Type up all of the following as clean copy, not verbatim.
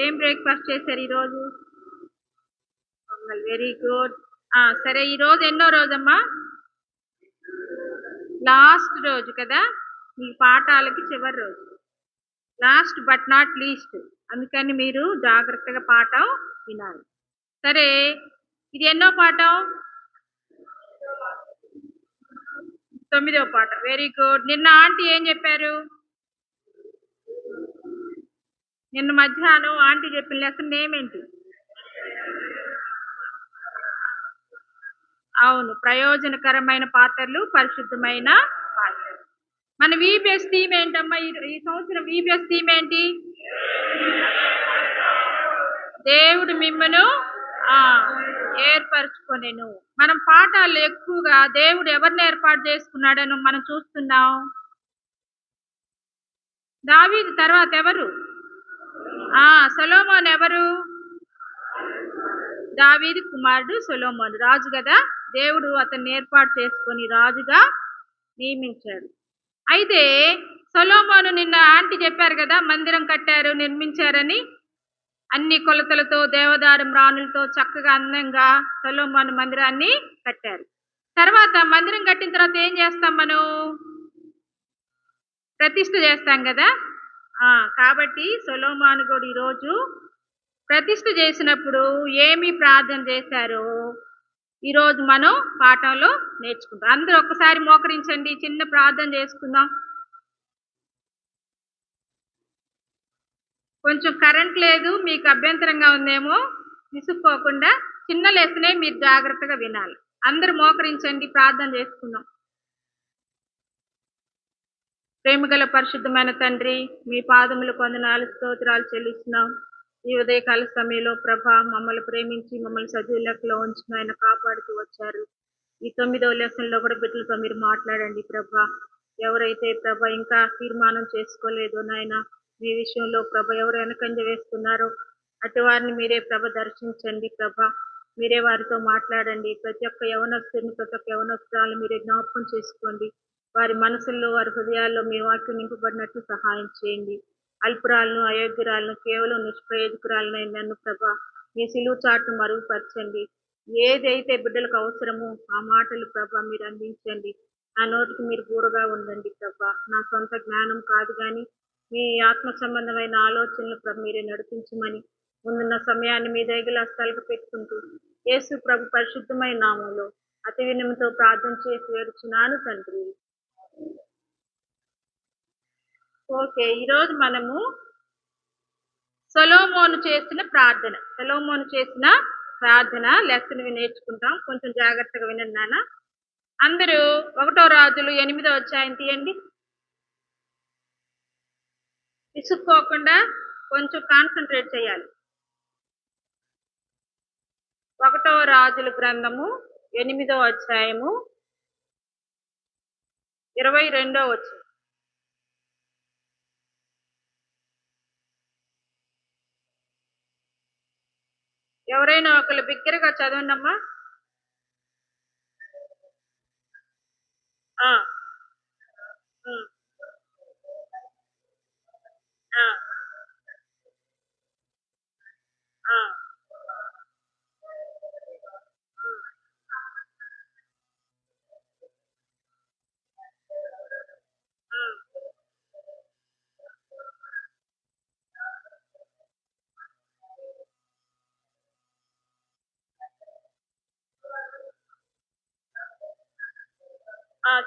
ఏం బ్రేక్ఫాస్ట్ చేశారు ఈరోజు? Pongal, very good. సరే, ఈరోజు ఎన్నో రోజమ్మా? లాస్ట్ రోజు కదా, మీ పాఠాలకి చివరి రోజు. Last but not least. అందుకని మీరు జాగ్రత్తగా పాఠం వినాలి. సరే, ఇది ఎన్నో పాఠం? 9వ పాఠం. Very good. నిన్న ఆంటీ ఏం చెప్పారు? నిన్న మధ్యాహ్నం ఆంటీ చెప్పిన లెసన్ ఏమేంటి? అవును, ప్రయోజనకరమైన పాత్రలు, పరిశుద్ధమైన పాత్రలు. మన VBS థీమ్ ఏంటమ్మా? ఈ సంవత్సరం VBS థీమ్ ఏంటి? దేవుడు మిమ్మను ఏర్పరచుకొనెను. మనం పాఠాలు ఎక్కువగా దేవుడు ఎవరిని ఏర్పాటు చేసుకున్నాడని మనం చూస్తున్నాం. దావీదు తర్వాత ఎవరు? సొలొమోను ఎవరు? దావీదు కుమారుడు సొలొమోను రాజు కదా. దేవుడు అతన్ని ఏర్పాటు చేసుకొని రాజుగా నియమించాడు. అయితే సొలొమోను నిన్న ఆంటీ చెప్పారు కదా, మందిరం కట్టారు, నిర్మించారని. అన్ని కొలతలతో, దేవదారు మ్రాణులతో చక్కగా అందంగా సొలొమోను మందిరాన్ని కట్టారు. తర్వాత మందిరం కట్టిన తర్వాత ఏం చేస్తాం మనం? ప్రతిష్ఠ చేస్తాం కదా. కాబట్టి సొలొమోను కూడా ఈరోజు ప్రతిష్ఠ చేసినప్పుడు ఏమి ప్రార్థన చేశారో ఈరోజు మనం పాఠంలో నేర్చుకుంటాం. అందరూ ఒక్కసారి మోకరించండి, చిన్న ప్రార్థన చేసుకుందాం. కొంచెం కరెంట్ లేదు, మీకు అభ్యంతరంగా ఉందేమో, విసుక్కోకుండా చిన్న లెసనే మీరు జాగ్రత్తగా వినాలి. అందరూ మోకరించండి, ప్రార్థన చేసుకుందాం. ప్రేమగల పరిశుద్ధమైన తండ్రి, మీ పాదములు వందనాలు, స్తోత్రాలు చెల్లిస్తున్నాం. ఈ ఉదయకాల సమయంలో ప్రభా, మమ్మల్ని ప్రేమించి మమ్మల్ని సజీవ లెక్కలో ఉంచిన ఆయన కాపాడుతూ వచ్చారు. ఈ 9వ లెసన్లో కూడా బిడ్డలతో మీరు మాట్లాడండి ప్రభా. ఎవరైతే ప్రభా ఇంకా తీర్మానం చేసుకోలేదో నాయన, మీ విషయంలో ప్రభ ఎవరు వెనకంజ వేస్తున్నారో అటు వారిని మీరే ప్రభ దర్శించండి ప్రభా. మీరే వారితో మాట్లాడండి. ప్రతి ఒక్క యవనస్తుని, ప్రతి ఒక్క యవనస్తురాలు మీరే జ్ఞాపకం చేసుకోండి. వారి మనసుల్లో, వారి హృదయాల్లో మీ వాక్యం నింపబడినట్లు సహాయం చేయండి. అల్పురాలను, అయోగ్యురాలను, కేవలం నిష్ప్రయోజకురాలనై నన్ను ప్రభా మీ సిలువు చాటును మరుగుపరచండి. ఏదైతే బిడ్డలకు అవసరమో ఆ మాటలు ప్రభా మీరు అందించండి. నా నోటికి మీరు బూరగా ఉండండి ప్రభా. నా సొంత జ్ఞానం కాదు కానీ మీ ఆత్మ సంబంధమైన ఆలోచనలు ప్రభు మీరే నడిపించమని ముందున్న సమయాన్ని మీ దగ్గర హస్తాలకు పెట్టుకుంటూ యేసు ప్రభు పరిశుద్ధమైన నామంలో అతి వినయంతో ప్రార్థన చేసి వేడుచున్నాను తండ్రి. ఓకే, ఈరోజు మనము సొలొమోను చేసిన ప్రార్థన లెసన్ నేర్చుకుంటాం. కొంచెం జాగ్రత్తగా వినండి నాన్న. అందరూ 1వ రాజులు 8వ అధ్యాయం తీయండి. విసుక్కోకుండా కొంచెం కాన్సన్ట్రేట్ చేయాలి. 1వ రాజుల గ్రంథము 8వ అధ్యాయము 22వ వచనం. ఎవరైనా ఒకళ్ళు బిగ్గరగా చదవండి అమ్మా.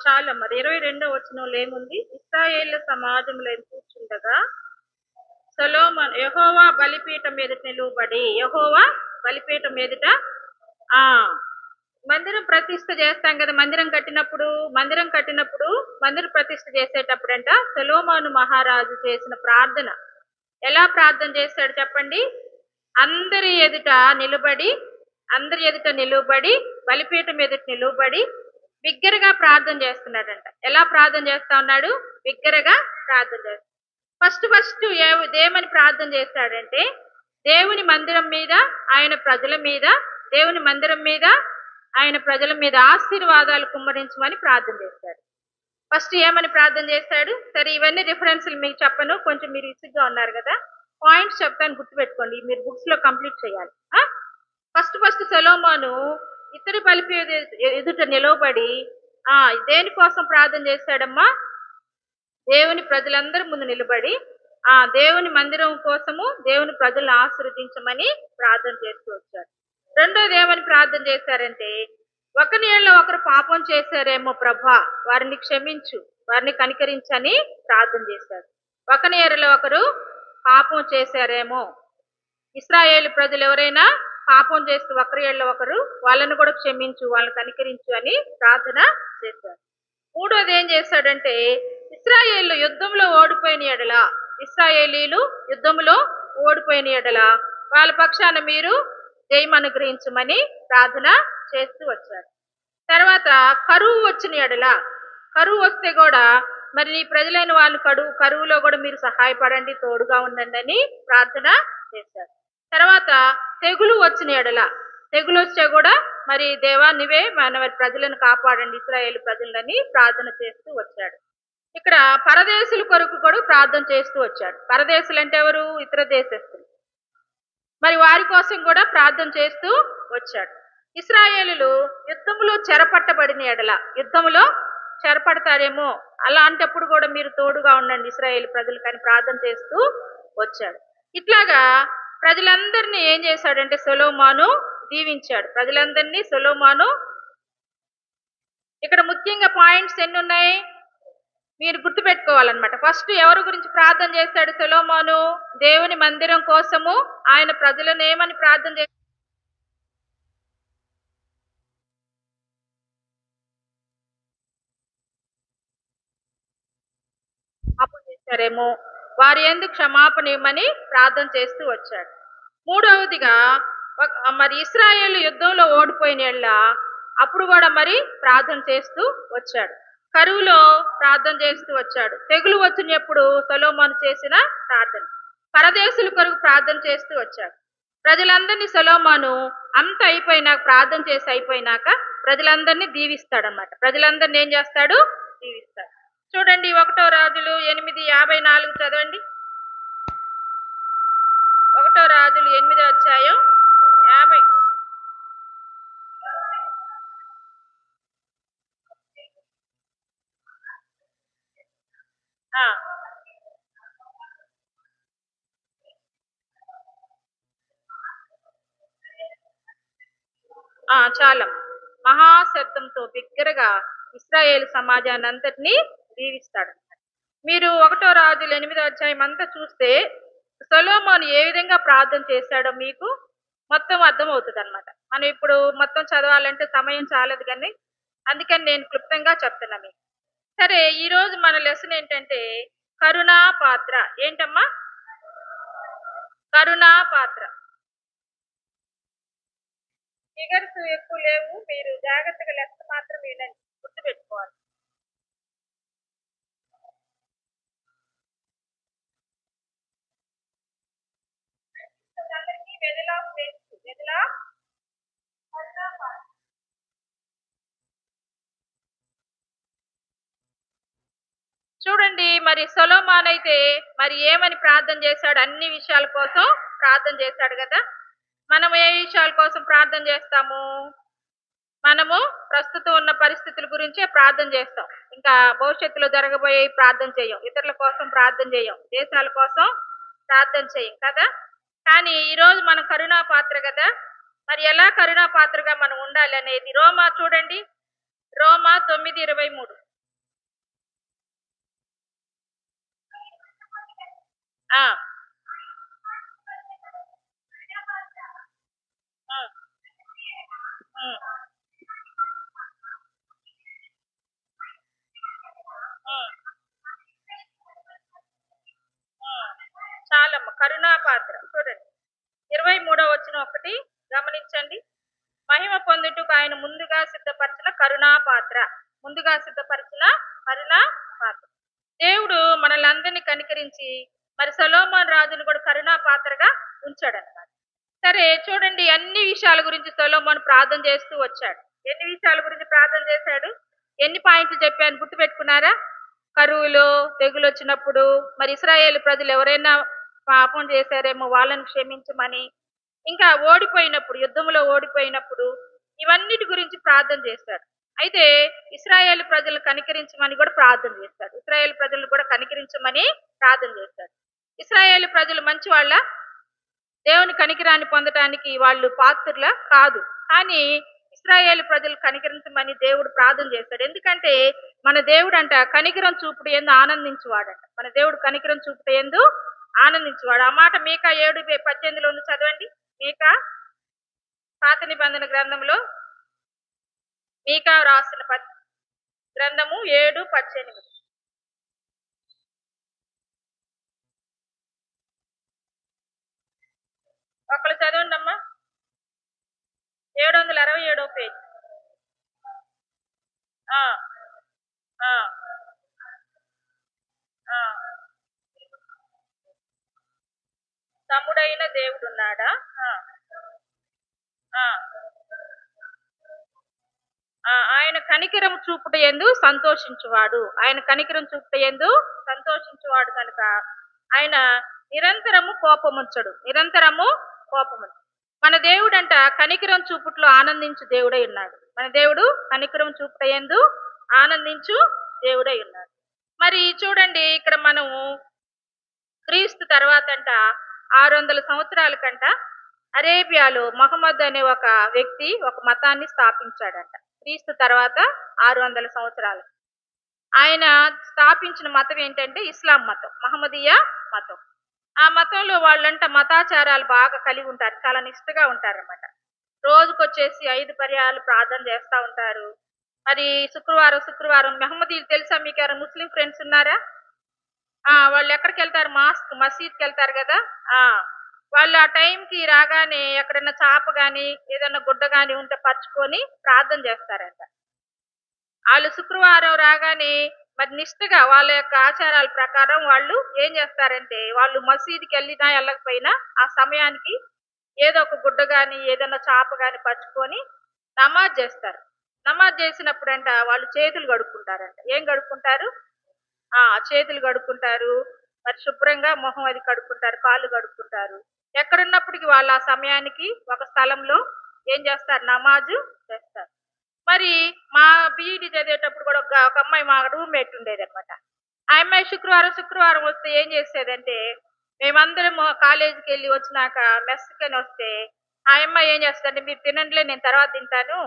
చాలమ్మా. 22వ వచనంలో ఏముంది? ఇశ్రాయేలు సమాజంలో కూర్చుండగా సొలొమోను యెహోవా బలిపీఠం ఎదుట నిలువబడి, యెహోవా బలిపీఠం ఎదుట మందిరం ప్రతిష్ఠ చేస్తాం కదా. మందిరం కట్టినప్పుడు మందిర ప్రతిష్ఠ చేసేటప్పుడంట సొలొమోను మహారాజు చేసిన ప్రార్థన ఎలా ప్రార్థన చేశాడు చెప్పండి? అందరి ఎదుట నిలువబడి బలిపీఠం ఎదుట నిలువబడి బిగ్గరగా ప్రార్థన చేస్తున్నాడంట. ఎలా ప్రార్థన చేస్తా ఉన్నాడు? బిగ్గరగా ప్రార్థన చేస్తాడు. ఫస్ట్ ఏమని ప్రార్థన చేస్తాడంటే దేవుని మందిరం మీద, ఆయన ప్రజల మీద, దేవుని మందిరం మీద, ఆయన ప్రజల మీద ఆశీర్వాదాలు కుమ్మరించమని ప్రార్థన చేస్తాడు. ఫస్ట్ ఏమని ప్రార్థన చేస్తాడు? సరే, ఇవన్నీ రిఫరెన్స్లు మీకు చెప్పను, కొంచెం మీరు ఇసుగ్గా ఉన్నారు కదా. పాయింట్స్ చెప్తాను, గుర్తుపెట్టుకోండి. మీరు బుక్స్ లో కంప్లీట్ చేయాలి. ఫస్ట్ సొలొమోను ఇతడి బలిపి ఎదుట నిలవబడి దేనికోసం ప్రార్థన చేశాడమ్మా? దేవుని ప్రజలందరి ముందు నిలబడి దేవుని మందిరం కోసము దేవుని ప్రజలను ఆశీర్వదించమని ప్రార్థన చేస్తూ వచ్చారు. రెండోది ఏమని ప్రార్థన చేశారంటే, ఒకరి ఏళ్ళ ఒకరు పాపం చేశారేమో ప్రభా, వారిని క్షమించు, వారిని కనికరించని ప్రార్థన చేశారు. ఒకరి ఏళ్ళ ఒకరు పాపం చేశారేమో, ఇశ్రాయేలు ప్రజలు ఎవరైనా పాపం చేస్తూ ఒకరి ఏళ్ళ ఒకరు, వాళ్ళని కూడా క్షమించు, వాళ్ళని కనికరించు అని ప్రార్థన చేశారు. మూడోది ఏం చేశాడంటే, ఇశ్రాయేలు యుద్ధంలో ఓడిపోయిన ఎడల, ఇశ్రాయేలీలు యుద్ధంలో ఓడిపోయిన ఎడల వాళ్ళ పక్షాన మీరు జయం అనుగ్రహించమని ప్రార్థన చేస్తూ వచ్చారు. తర్వాత కరువు వచ్చిన ఎడల, కరువు వస్తే కూడా మరి నీ ప్రజలైన వాళ్ళు కరువులో కూడా మీరు సహాయపడండి, తోడుగా ఉండండి అని ప్రార్థన చేశారు. తర్వాత తెగులు వచ్చిన ఎడల, తెగులు వచ్చా కూడా మరి దేవా నువ్వే మన ప్రజలను కాపాడండి, ఇశ్రాయేలు ప్రజలని ప్రార్థన చేస్తూ వచ్చాడు. ఇక్కడ పరదేశుల కొరకు కూడా ప్రార్థన చేస్తూ వచ్చాడు. పరదేశులు అంటే ఎవరు? ఇతర దేశస్తులు. మరి వారి కోసం కూడా ప్రార్థన చేస్తూ వచ్చాడు. ఇశ్రాయేలులు యుద్ధంలో చెరపట్టబడిన ఎడల, యుద్ధంలో చెరపడతారేమో, అలాంటప్పుడు కూడా మీరు తోడుగా ఉండండి ఇశ్రాయేలు ప్రజలకు అని ప్రార్థన చేస్తూ వచ్చాడు. ఇట్లాగా ప్రజలందరినీ ఏం చేశాడంటే సొలొమోను దీవించాడు. ప్రజలందరినీ సొలొమోను, ఇక్కడ ముఖ్యంగా పాయింట్స్ ఎన్ని ఉన్నాయి మీరు గుర్తుపెట్టుకోవాలన్నమాట. ఫస్ట్ ఎవరి గురించి ప్రార్థన చేశాడు సొలొమోను? దేవుని మందిరం కోసము ఆయన ప్రజలను ఏమని ప్రార్థన చేశాడు? పాపం చేశారేమో, వారి యందు క్షమాపణ ఇవ్వమని ప్రార్థన చేస్తూ వచ్చాడు. మూడవదిగా మరి ఇశ్రాయేలు యుద్ధంలో ఓడిపోయిన అప్పుడు కూడా మరి ప్రార్థన చేస్తూ వచ్చాడు. కరువులో ప్రార్థన చేస్తూ వచ్చాడు. తెగులు వచ్చినప్పుడు సొలొమోను చేసిన ప్రార్థన. పరదేశుల కొరకు ప్రార్థన చేస్తూ వచ్చాడు. ప్రజలందరినీ సొలొమోను అంత అయిపోయినాక, ప్రార్థన చేసి అయిపోయినాక ప్రజలందరినీ దీవిస్తాడనమాట. ప్రజలందరినీ ఏం చేస్తాడు? దీవిస్తాడు. చూడండి 1 రాజులు 8:54 చదవండి. 1 రాజులు 8వ అధ్యాయం 50. చాలా మహాశబ్దంతో బిగ్గరగా ఇశ్రాయేలు సమాజాన్ని అంతటినీ దీవిస్తాడు. మీరు 1 రాజులు 8వ అధ్యాయం అంతా చూస్తే సొలొమోను ఏ విధంగా ప్రార్థన చేశాడో మీకు మొత్తం అర్థమవుతుంది అనమాట. మనం ఇప్పుడు మొత్తం చదవాలంటే సమయం చాలదు, కానీ అందుకని నేను క్లుప్తంగా చెప్తున్నా మీకు. సరే, ఈ రోజు మన లెసన్ ఏంటంటే కరుణా పాత్ర. ఏంటమ్మా? కరుణా పాత్ర. ఫిగర్స్ ఎక్కువ లేవు, మీరు జాగ్రత్తగా లెసన్ మాత్రం వినండి, గుర్తుపెట్టుకోవాలి. చూడండి, మరి సొలొమోను అయితే మరి ఏమని ప్రార్థన చేశాడు? అన్ని విషయాల కోసం ప్రార్థన చేశాడు కదా. మనం ఏ విషయాల కోసం ప్రార్థన చేస్తాము? మనము ప్రస్తుతం ఉన్న పరిస్థితుల గురించే ప్రార్థన చేస్తాం. ఇంకా భవిష్యత్తులో జరగబోయే ప్రార్థన చేయం, ఇతరుల కోసం ప్రార్థన చేయం, దేశాల కోసం ప్రార్థన చేయం కదా. కానీ ఈరోజు మన కరుణా పాత్ర కదా. మరి ఎలా కరుణా పాత్రగా మనం ఉండాలి అనేది రోమా చూడండి, రోమా 9:23. చాలమ్మ కరుణా పాత్ర. చూడండి 23వ వచనం ఒకటి గమనించండి. మహిమ పొందుటకు ఆయన ముందుగా సిద్ధపరిచిన కరుణా పాత్ర. ముందుగా సిద్ధపరిచిన కరుణా పాత్ర. దేవుడు మనల్ని అందరినీ కనికరించి మరి సొలొమోను రాజును కూడా కరుణా పాత్రగా ఉంచాడు అన్నమాట. సరే చూడండి, అన్ని విషయాల గురించి సొలొమోను ప్రార్థన చేస్తూ వచ్చాడు. ఎన్ని విషయాల గురించి ప్రార్థన చేశాడు? ఎన్ని పాయింట్లు చెప్పాను గుర్తుపెట్టుకున్నారా? కరువులో, తెగులు వచ్చినప్పుడు, మరి ఇశ్రాయేలు ప్రజలు ఎవరైనా పాపం చేశారేమో వాళ్ళని క్షమించమని, ఇంకా ఓడిపోయినప్పుడు, యుద్ధంలో ఓడిపోయినప్పుడు ఇవన్నిటి గురించి ప్రార్థన చేశాడు. అయితే ఇశ్రాయేలు ప్రజలు కనికరించమని కూడా ప్రార్థన చేశాడు. ఇశ్రాయేలు ప్రజలను కూడా కనికరించమని ప్రార్థన చేశాడు. ఇశ్రాయేలు ప్రజలు మంచి వాళ్ళ, దేవుని కనికరాన్ని పొందటానికి వాళ్ళు పాత్రుల కాదు. కానీ ఇశ్రాయేలు ప్రజలు కనికరించమని దేవుడు ప్రార్థన చేశాడు. ఎందుకంటే మన దేవుడు అంట కనికరం చూపుడు ఎందు ఆనందించువాడంట. మన దేవుడు కనికరం చూపుడు ఎందు ఆనందించువాడు. ఆ మాట మీకా 7:18 ఉంది, చదవండి. మీకా పాత నిబంధన గ్రంథంలో మీకా రాసిన గ్రంథము 7:18. ఒకళ్ళు చదవండి అమ్మా. 767 పేజ్. ఆ ఆ ఆ తమ్ముడైన దేవుడు ఉన్నాడా? ఆ ఆ ఆయన కనికరం చూపుట యందు సంతోషించువాడు. ఆయన కనికరం చూపుట యందు సంతోషించువాడు కనుక ఆయన నిరంతరము కోపముంచడు. నిరంతరము కోపముంచడు. మన దేవుడంట కనికరం చూపుట్లో ఆనందించు దేవుడై ఉన్నాడు. మన దేవుడు కనికరం చూపుట యందు ఆనందించు దేవుడై ఉన్నాడు. మరి చూడండి, ఇక్కడ మనము క్రీస్తు తర్వాత అంట 600 సంవత్సరాల కంట అరేబియాలో మహమ్మద్ అనే ఒక వ్యక్తి ఒక మతాన్ని స్థాపించాడంట. క్రీస్తు తర్వాత 600 సంవత్సరాలు ఆయన స్థాపించిన మతం ఏంటంటే ఇస్లాం మతం, మహమ్మదీయ మతం. ఆ మతంలో వాళ్ళంట మతాచారాలు బాగా కలిగి ఉంటారు, చాలా నిష్ఠగా ఉంటారన్నమాట. రోజుకొచ్చేసి 5 పర్యాలు ప్రార్థన చేస్తూ ఉంటారు. మరి శుక్రవారం మహమ్మదీయులు తెలుసా మీకు? ఎవరు ముస్లిం ఫ్రెండ్స్ ఉన్నారా? వాళ్ళు ఎక్కడికి వెళ్తారు? మసీద్కి వెళ్తారు కదా. వాళ్ళు ఆ టైంకి రాగానే ఎక్కడన్నా చాప గాని ఏదన్నా గుడ్డ గాని ఉంటే పరుచుకొని ప్రార్థన చేస్తారంట. వాళ్ళు శుక్రవారం రాగానే మరి నిష్ఠగా వాళ్ళ యొక్క ఆచారాల ప్రకారం వాళ్ళు ఏం చేస్తారంటే, వాళ్ళు మసీదుకి వెళ్ళినా వెళ్ళకపోయినా ఆ సమయానికి ఏదో ఒక గుడ్డ గాని ఏదన్నా చాప గాని పరుచుకొని నమాజ్ చేస్తారు. నమాజ్ చేసినప్పుడంట వాళ్ళు చేతులు కడుక్కుంటారంట. ఏం కడుక్కుంటారు? చేతులు కడుక్కుంటారు. మరి శుభ్రంగా మొహం అది కడుక్కుంటారు, కాళ్ళు కడుక్కుంటారు. ఎక్కడున్నప్పటికీ వాళ్ళు ఆ సమయానికి ఒక స్థలంలో ఏం చేస్తారు? నమాజు చేస్తారు. మరి మా బీఈడి చదివేటప్పుడు కూడా ఒక అమ్మాయి మా రూమ్మేట్ ఉండేది అనమాట. ఆ అమ్మాయి శుక్రవారం వస్తే ఏం చేసేదంటే, మేమందరం కాలేజీకి వెళ్ళి వచ్చినాక మెస్కని వస్తే ఆ అమ్మాయి ఏం చేస్తుందంటే, మీరు తినండిలే నేను తర్వాత తింటాను,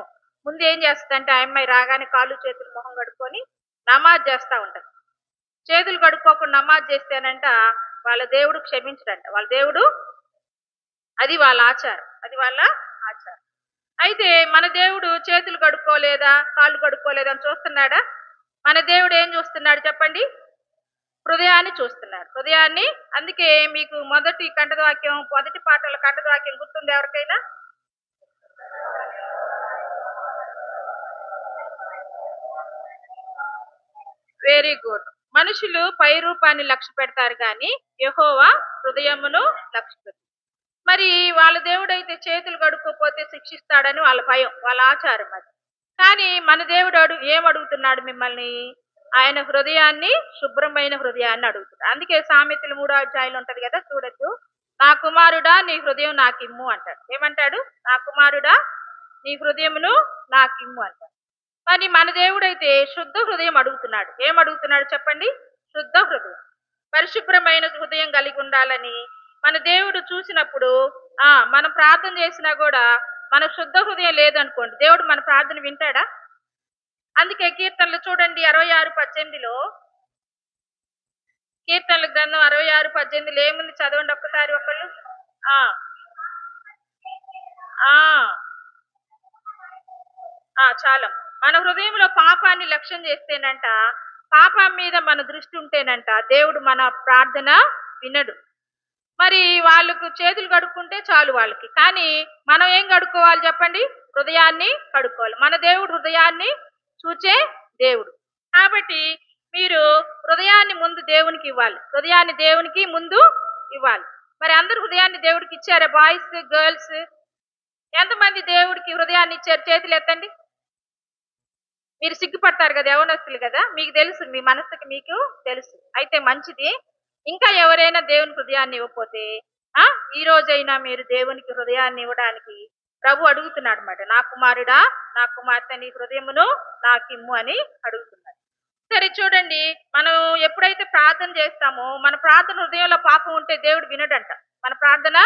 ముందు ఏం చేస్తుందంటే ఆ అమ్మాయి రాగానే కాళ్ళు చేతులు మొహం కడుక్కొని నమాజ్ చేస్తూ ఉంటుంది. చేతులు కడుక్కోకుండా నమాజ్ చేస్తేనంట వాళ్ళ దేవుడు క్షమించడంట. వాళ్ళ దేవుడు, అది వాళ్ళ ఆచారం, అది వాళ్ళ ఆచారం. అయితే మన దేవుడు చేతులు కడుక్కోలేదా కాళ్ళు కడుక్కోలేదా అని చూస్తున్నాడా? మన దేవుడు ఏం చూస్తున్నాడు చెప్పండి? హృదయాన్ని చూస్తున్నాడు, హృదయాన్ని. అందుకే మీకు మొదటి పాటల కంఠవాక్యం గుర్తుంది ఎవరికైనా? Very good. మనుషులు పై రూపాన్ని లక్ష్య పెడతారు కానీ యెహోవా హృదయమును లక్ష్య పెడతారు. మరి వాళ్ళ దేవుడైతే చేతులు కడుక్కోపోతే శిక్షిస్తాడని వాళ్ళ భయం, వాళ్ళ ఆచారం అది. కానీ మన దేవుడు ఏం అడుగుతున్నాడు మిమ్మల్ని? ఆయన హృదయాన్ని, శుభ్రమైన హృదయాన్ని అడుగుతున్నాడు. అందుకే సామెతలు 3వ అధ్యాయంలో ఉంటది కదా, చూడొచ్చు. నా కుమారుడా నీ హృదయం నాకిమ్ము అంటాడు. ఏమంటాడు? నా కుమారుడా నీ హృదయమును నాకిమ్ము అంటాడు. కానీ మన దేవుడైతే శుద్ధ హృదయం అడుగుతున్నాడు. ఏం అడుగుతున్నాడు చెప్పండి? శుద్ధ హృదయం, పరిశుభ్రమైన హృదయం కలిగి ఉండాలని మన దేవుడు చూసినప్పుడు మనం ప్రార్థన చేసినా కూడా మనకు శుద్ధ హృదయం లేదనుకోండి, దేవుడు మన ప్రార్థన వింటాడా? అందుకే కీర్తనలు చూడండి 66:18లో, కీర్తనల గ్రంథం 66:18 ఏముంది? చదవండి ఒక్కసారి ఒకళ్ళు. చాలా. మన హృదయంలో పాపాన్ని లక్ష్యం చేస్తేనంట, పాపం మీద మన దృష్టి ఉంటేనంట దేవుడు మన ప్రార్థన వినడు. మరి వాళ్ళకు చేతులు కడుక్కుంటే చాలు వాళ్ళకి. కానీ మనం ఏం కడుక్కోవాలి చెప్పండి? హృదయాన్ని కడుక్కోవాలి. మన దేవుడు హృదయాన్ని చూచే దేవుడు. కాబట్టి మీరు హృదయాన్ని ముందు దేవునికి ఇవ్వాలి, హృదయాన్ని దేవునికి ముందు ఇవ్వాలి. మరి అందరు హృదయాన్ని దేవుడికి ఇచ్చారా? బాయ్స్, గర్ల్స్ ఎంతమంది దేవుడికి హృదయాన్ని ఇచ్చారు? చేతులు ఎత్తండి. మీరు సిగ్గుపడతారు కదా, యవనస్తులు కదా, మీకు తెలుసు, మీ మనసుకి మీకు తెలుసు. అయితే మంచిది. ఇంకా ఎవరైనా దేవుని హృదయాన్ని ఇవ్వకపోతే ఈ రోజైనా మీరు దేవునికి హృదయాన్ని ఇవ్వడానికి ప్రభు అడుగుతున్నాడు అన్నమాట. నా కుమారుడా, నా కుమార్తె, నీ హృదయమును నాకిమ్ము అని అడుగుతున్నాడు. సరే చూడండి, మనం ఎప్పుడైతే ప్రార్థన చేస్తామో మన ప్రార్థన హృదయంలో పాపం ఉంటే దేవుడు వినడంట, మన ప్రార్థన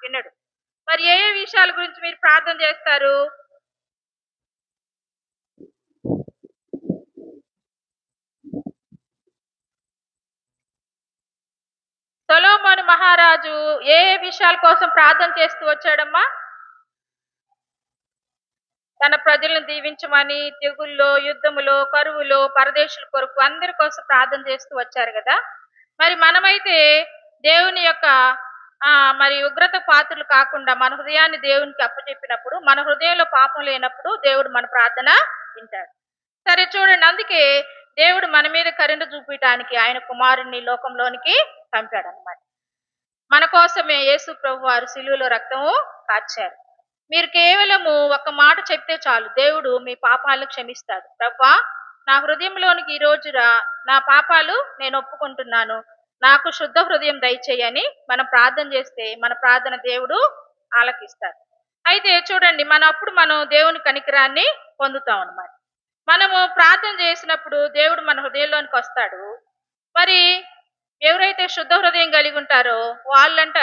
వినడు. మరి ఏ ఏ విషయాల గురించి మీరు ప్రార్థన చేస్తారు? సొలొమోను మహారాజు ఏ ఏ విషయాల కోసం ప్రార్థన చేస్తూ వచ్చాడమ్మా? తన ప్రజలను దీవించమని, తెగుల్లో, యుద్ధములో, కరువులో, పరదేశుల కొరకు అందరి కోసం ప్రార్థన చేస్తూ వచ్చారు కదా. మరి మనమైతే దేవుని యొక్క మరి ఉగ్రత పాత్రలు కాకుండా మన హృదయాన్ని దేవునికి అప్పచెప్పినప్పుడు, మన హృదయంలో పాపం లేనప్పుడు దేవుడు మన ప్రార్థన వింటాడు. సరే చూడండి, అందుకే దేవుడు మన మీద కరుణ చూపించడానికి ఆయన కుమారుణ్ణి లోకంలోనికి పంపాడు అన్నమాట. మన కోసమే యేసు ప్రభు వారు శిలువలో రక్తము కార్చారు. మీరు కేవలము ఒక మాట చెప్తే చాలు, దేవుడు మీ పాపాలను క్షమిస్తాడు. ప్రభువా, నా హృదయంలోనికి ఈ రోజురా, నా పాపాలు నేను ఒప్పుకుంటున్నాను, నాకు శుద్ధ హృదయం దయచేయని మనం ప్రార్థన చేస్తే మన ప్రార్థన దేవుడు ఆలకిస్తాడు. అయితే చూడండి, అప్పుడు మనం దేవుని కనికరాన్ని పొందుతాం అన్నమాట. మనము ప్రార్థన చేసినప్పుడు దేవుడు మన హృదయంలోనికి వస్తాడు. మరి ఎవరైతే శుద్ధ హృదయం కలిగి ఉంటారో వాళ్ళంట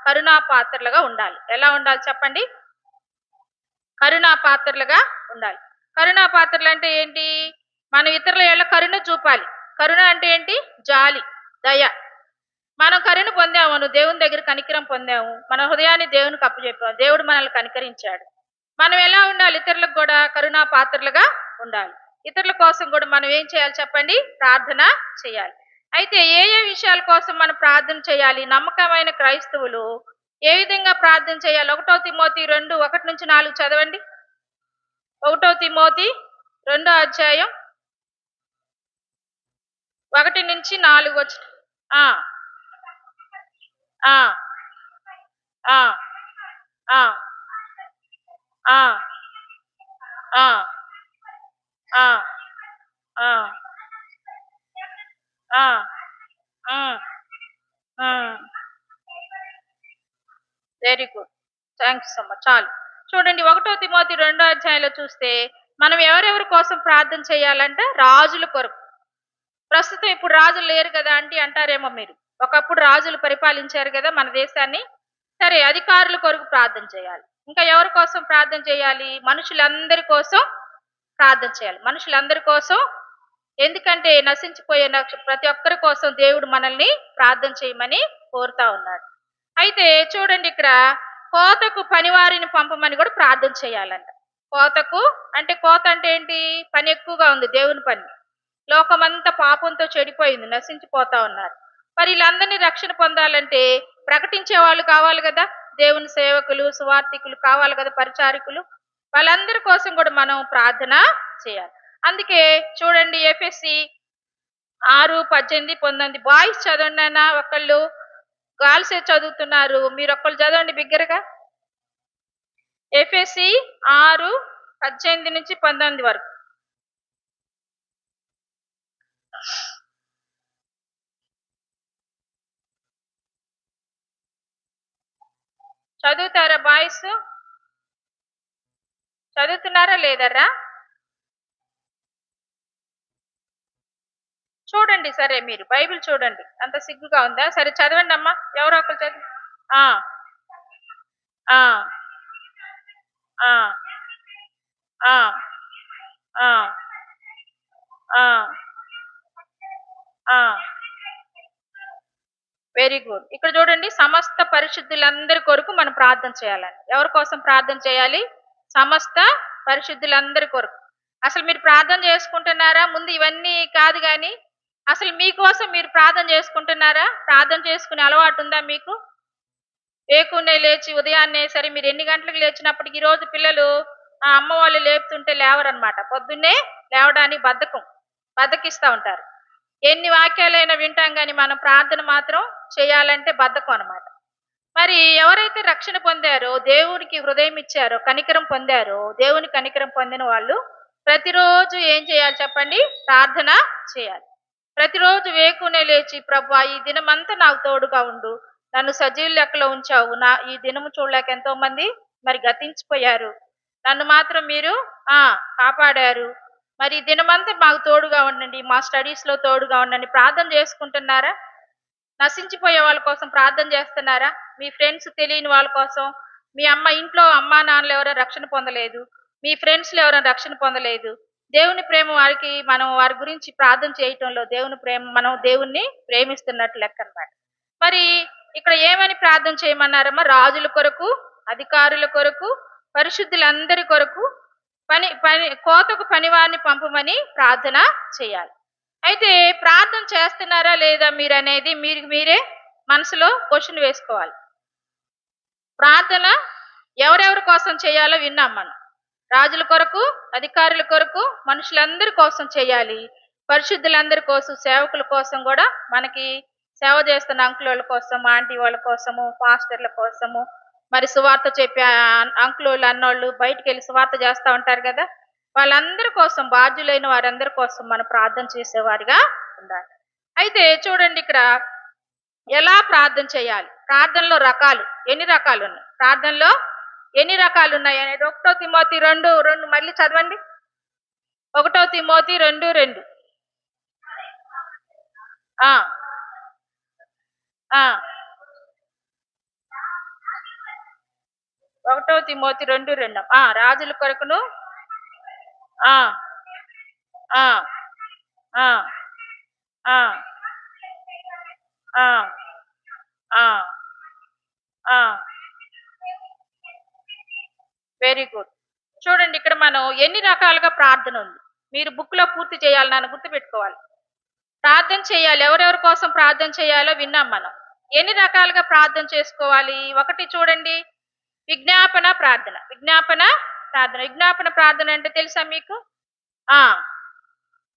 కరుణా పాత్రలుగా ఉండాలి. ఎలా ఉండాలి చెప్పండి? కరుణా పాత్రలుగా ఉండాలి. కరుణా పాత్రలు అంటే ఏంటి? మనం ఇతరుల ఏళ్ళ కరుణ చూపాలి. కరుణ అంటే ఏంటి? జాలి, దయ. మనం కరుణ పొందాము, దేవుని దగ్గర కనికరం పొందాము, మన హృదయాన్ని దేవునికి అప్పచెప్పాము, దేవుడు మనల్ని కనికరించాడు. మనం ఎలా ఉండాలి? ఇతరులకు కూడా కరుణా పాత్రలుగా ఉండాలి. ఇతరుల కోసం కూడా మనం ఏం చేయాలి చెప్పండి? ప్రార్థన చేయాలి. అయితే ఏ ఏ విషయాల కోసం మనం ప్రార్థన చేయాలి? నమ్మకమైన క్రైస్తవులు ఏ విధంగా ప్రార్థన చేయాలి? 1 తిమోతి 2:1-4 చదవండి. 1 తిమోతి 2 1-4 వచ్చి వెరీ గుడ్, థ్యాంక్స్ అమ్మ. చాలు చూడండి, 1 తిమోతి 2 చూస్తే మనం ఎవరెవరి కోసం ప్రార్థన చేయాలంటే రాజుల కొరకు. ప్రస్తుతం ఇప్పుడు రాజులు లేరు కదా అంటారేమో మీరు. ఒకప్పుడు రాజులు పరిపాలించారు కదా మన దేశాన్ని. సరే, అధికారుల కొరకు ప్రార్థన చేయాలి. ఇంకా ఎవరి కోసం ప్రార్థన చేయాలి? మనుషులందరి కోసం ప్రార్థన చేయాలి. మనుషులందరి కోసం. ఎందుకంటే నశించిపోయే ప్రతి ఒక్కరి కోసం దేవుడు మనల్ని ప్రార్థన చేయమని కోరుతా ఉన్నాడు. అయితే చూడండి, ఇక్కడ కోతకు పనివారిని పంపమని కూడా ప్రార్థన చేయాలంట. కోత అంటే ఏంటి? పని ఎక్కువగా ఉంది, దేవుని పని. లోకమంతా పాపంతో చెడిపోయింది, నశించిపోతా ఉన్నారు. మరి వీళ్ళందరినీ రక్షణ పొందాలంటే ప్రకటించే వాళ్ళు కావాలి కదా, దేవుని సేవకులు, సువార్థికులు కావాలి కదా, పరిచారికులు. వాళ్ళందరి కోసం కూడా మనం ప్రార్థన చేయాలి. అందుకే చూడండి, ఎఫెసీ 6:18-19 బాయ్స్ చదవండి అన్న. ఒకళ్ళు గర్ల్స్ చదువుతున్నారు, మీరు ఒకళ్ళు చదవండి బిగ్గరగా. ఎఫెసీ 6:18-19 వరకు చదువుతారా? బాయ్స్ చదువుతున్నారా లేదరా? చూడండి. సరే, మీరు బైబిల్ చూడండి. అంత సిగ్గుగా ఉందా? సరే చదవండి అమ్మా, ఎవరో ఒకరు చదివి. Very good. ఇక్కడ చూడండి, సమస్త పరిశుద్ధులందరి కొరకు మనం ప్రార్థన చేయాలండి. ఎవరి కోసం ప్రార్థన చేయాలి? సమస్త పరిశుద్ధులందరి కొరకు. అసలు మీరు ప్రార్థన చేసుకుంటున్నారా? ముందు ఇవన్నీ కాదు కానీ అసలు మీకోసం మీరు ప్రార్థన చేసుకుంటున్నారా? ప్రార్థన చేసుకునే అలవాటు ఉందా మీకు? వేకునే లేచి ఉదయాన్నే, సరే మీరు ఎన్ని గంటలకు లేచినప్పటికీ, ఈరోజు పిల్లలు అమ్మ వాళ్ళు లేపుతుంటే లేవరనమాట. పొద్దున్నే లేవడానికి బద్ధకిస్తూ ఉంటారు. ఎన్ని వాక్యాలైనా వింటాం కానీ మనం ప్రార్థన మాత్రం చేయాలంటే బద్ధకం అనమాట. మరి ఎవరైతే రక్షణ పొందారో, దేవునికి హృదయం ఇచ్చారో, కనికరం పొందారో, దేవుని కనికరం పొందిన వాళ్ళు ప్రతిరోజు ఏం చేయాలి చెప్పండి? ప్రార్థన చేయాలి. ప్రతిరోజు వేకునే లేచి, ప్రభువా ఈ దినమంతా నాకు తోడుగా ఉండు, నన్ను సజీవ లెక్కలో ఉంచావు, ఈ దినము చూడలేక ఎంతో మంది మరి గతించిపోయారు, నన్ను మాత్రం మీరు కాపాడారు, మరి ఈ దినమంతా మాకు తోడుగా ఉండండి, మా స్టడీస్ లో తోడుగా ఉండండి. ప్రార్థన చేసుకుంటున్నారా? నశించిపోయే వాళ్ళ కోసం ప్రార్థన చేస్తున్నారా? మీ ఫ్రెండ్స్ తెలియని వాళ్ళ కోసం, మీ ఇంట్లో అమ్మా నాన్నలు ఎవరో రక్షణ పొందలేదు, మీ ఫ్రెండ్స్లో ఎవరో రక్షణ పొందలేదు, దేవుని ప్రేమ వారికి మనం వారి గురించి ప్రార్థన చేయటంలో దేవుని ప్రేమ, మనం దేవుణ్ణి ప్రేమిస్తున్నట్లు లెక్క అన్నమాట. మరి ఇక్కడ ఏమని ప్రార్థన చేయమన్నారమ్మా? రాజుల కొరకు, అధికారుల కొరకు, పరిశుద్ధులందరి కొరకు, కోతకు పనివారిని పంపమని ప్రార్థన చేయాలి. అయితే ప్రార్థన చేస్తున్నారా లేదా మీరు అనేది మీరే మనసులో క్వశ్చన్ వేసుకోవాలి. ప్రార్థన ఎవరెవరి కోసం చేయాలో విన్నాం మనం. రాజుల కొరకు, అధికారుల కొరకు, మనుషులందరి కోసం చేయాలి. పరిశుద్ధులందరి కోసం, సేవకుల కోసం కూడా, మనకి సేవ చేస్తున్న అంకుల్ వాళ్ళ కోసం, ఆంటీ వాళ్ళ కోసము, పాస్టర్ల కోసము, మరి సువార్త చెప్పే అంకులోళ్ళు అన్నోళ్ళు బయటికి వెళ్ళి సువార్త చేస్తూ ఉంటారు కదా, వాళ్ళందరి కోసం, బాధ్యులైన వారందరి కోసం మనం ప్రార్థన చేసేవారిగా ఉండాలి. అయితే చూడండి ఇక్కడ ఎలా ప్రార్థన చేయాలి, ప్రార్థనలో రకాలు ఎన్ని రకాలు ఉన్నాయి, ప్రార్థనలో ఎన్ని రకాలు ఉన్నాయి అనేది 1 తిమోతి 2:2 మళ్ళీ చదవండి. 1 తిమోతి 2:2. 1 తిమోతి 2:2. రాజుల కొరకును, వెరీ గుడ్. చూడండి ఇక్కడ మనం ఎన్ని రకాలుగా ప్రార్థన ఉంది, మీరు బుక్ లో పూర్తి చేయాలి, నన్ను గుర్తుపెట్టుకోవాలి. ప్రార్థన చేయాలి, ఎవరెవరి కోసం ప్రార్థన చేయాలో విన్నాం మనం. ఎన్ని రకాలుగా ప్రార్థన చేసుకోవాలి? ఒకటి చూడండి, విజ్ఞాపన ప్రార్థన. విజ్ఞాపన ప్రార్థన అంటే తెలుసా మీకు?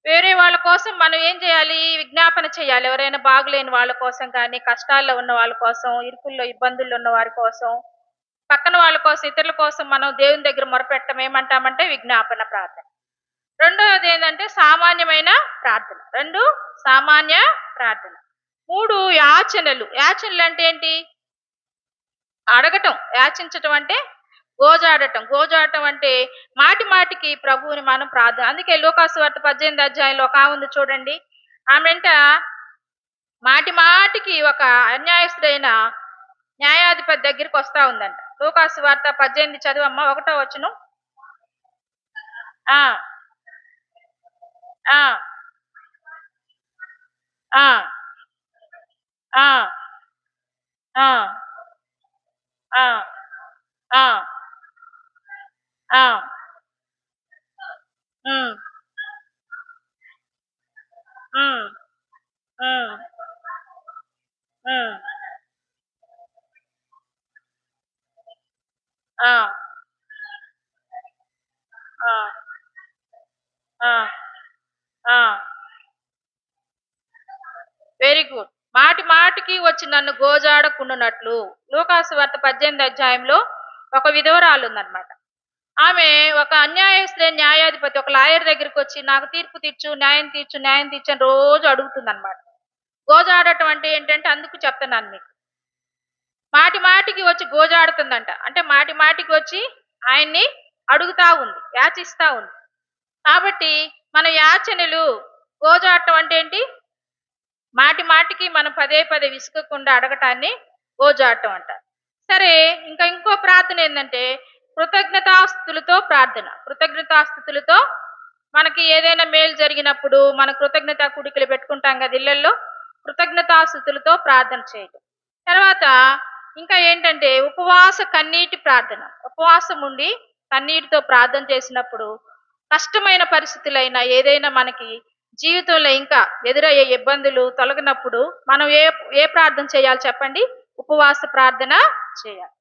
వేరే వాళ్ళ కోసం మనం ఏం చేయాలి? విజ్ఞాపన చేయాలి. ఎవరైనా బాగులేని వాళ్ళ కోసం కానీ, కష్టాల్లో ఉన్న వాళ్ళ కోసం, ఇరుకుల్లో ఇబ్బందుల్లో ఉన్న వారి కోసం, పక్కన వాళ్ళ కోసం, ఇతరుల కోసం మనం దేవుని దగ్గర మొరపెట్టడం ఏమంటామంటే విజ్ఞాపన ప్రార్థన. రెండవది ఏంటంటే సామాన్యమైన ప్రార్థన. సామాన్య ప్రార్థన. 3 యాచనలు. యాచనలు అంటే ఏంటి? అడగటం. యాచించటం అంటే గోజాడటం అంటే మాటి మాటికి ప్రభువుని మనం ప్రార్థన. అందుకే లూకాసు వార్త 18వ అధ్యాయంలో ఒక ఉంది చూడండి, ఆమెంట మాటి మాటికి ఒక అన్యాయస్తుడైన న్యాయాధిపతి దగ్గరికి వస్తా ఉందంట. లూకాసు వార్త 18 చదువమ్మ, 1వ వచనం. Very good. మాటి మాటికి వచ్చి నన్ను గోజాడకుండునట్లు. లూకాసు వార్త 18వ అధ్యాయంలో ఒక విధవరాలు ఉందన్నమాట. ఆమె ఒక అన్యాయస్తులైన న్యాయాధిపతి, ఒక లాయర్ దగ్గరికి వచ్చి నాకు తీర్పు తీర్చు, న్యాయం తీర్చు అని రోజు అడుగుతుందన్నమాట. గోజాడటం అంటే ఏంటంటే అందుకు చెప్తున్నాను మీకు. మాటి మాటికి వచ్చి గోజాడుతుందంట, అంటే మాటి మాటికి వచ్చి ఆయన్ని అడుగుతా ఉంది, యాచిస్తా ఉంది. కాబట్టి మన యాచనలు, గోజాడటం అంటే ఏంటి? మాటి మాటికి మనం పదే విసుకకుండా అడగటాన్ని గోజాడటం అంటారు. సరే, ఇంకో ప్రార్థన ఏంటంటే కృతజ్ఞతాస్తుతులతో ప్రార్థన. కృతజ్ఞతాస్తుతులతో మనకి ఏదైనా మేలు జరిగినప్పుడు మన కృతజ్ఞత కూడికలు పెట్టుకుంటాం కదా ఇళ్లలో, కృతజ్ఞతాస్తుతులతో ప్రార్థన చేయటం. తర్వాత ఇంకా ఏంటంటే ఉపవాస కన్నీటి ప్రార్థన. ఉపవాసం ఉండి కన్నీటితో ప్రార్థన చేసినప్పుడు కష్టమైన పరిస్థితులైనా, ఏదైనా మనకి జీవితంలో ఇంకా ఎదురయ్యే ఇబ్బందులు తొలగినప్పుడు మనం ఏ ప్రార్థన చేయాలి చెప్పండి? ఉపవాస ప్రార్థన చేయాలి.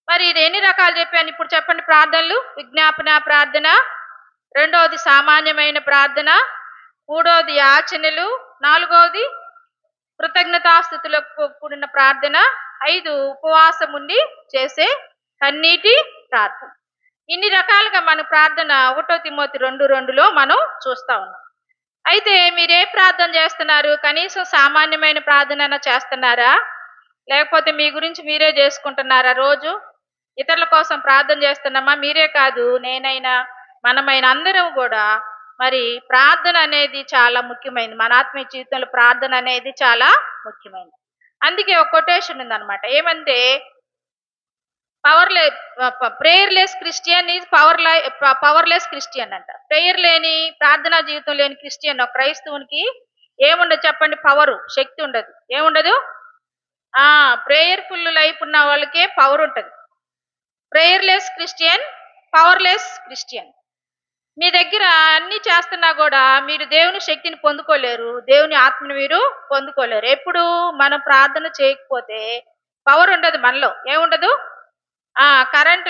మరి ఇది ఎన్ని రకాలు చెప్పాను ఇప్పుడు చెప్పండి ప్రార్థనలు? విజ్ఞాపన ప్రార్థన, రెండవది సామాన్యమైన ప్రార్థన, మూడవది యాచనలు, నాలుగవది కృతజ్ఞతాస్తుతులకు కూడిన ప్రార్థన, 5 ఉపవాసం ఉండి చేసే కన్నీటి ప్రార్థన. ఇన్ని రకాలుగా మన ప్రార్థన 1 తిమోతి 2:2లో మనం చూస్తా ఉన్నాం. అయితే మీరే ప్రార్థన చేస్తున్నారు? కనీసం సామాన్యమైన ప్రార్థన చేస్తున్నారా? లేకపోతే మీ గురించి మీరే చేసుకుంటున్నారా రోజు? ఇతరుల కోసం ప్రార్థన చేస్తున్నామా? మీరే కాదు, నేనైనా, మనమైన అందరం కూడా మరి ప్రార్థన అనేది చాలా ముఖ్యమైనది. మన ఆత్మీయ జీవితంలో ప్రార్థన అనేది చాలా ముఖ్యమైనది. అందుకే ఒక కొటేషన్ ఉందన్నమాట. ఏమంటే prayerless Christian is powerless Christian అంట. ప్రేయర్ లేని, ప్రార్థనా జీవితం లేని క్రిస్టియన్, ఒక క్రైస్తవునికి ఏముండదు చెప్పండి? పవరు, శక్తి ఉండదు. ఏముండదు? ప్రేయర్ఫుల్ లైఫ్ ఉన్న వాళ్ళకే పవర్ ఉంటుంది. Prayerless Christian, powerless Christian. మీ దగ్గర అన్ని చేస్తున్నా కూడా మీరు దేవుని శక్తిని పొందుకోలేరు, దేవుని ఆత్మను మీరు పొందుకోలేరు. ఎప్పుడు మనం ప్రార్థన చేయకపోతే పవర్ ఉండదు మనలో. ఏముండదు? కరెంట్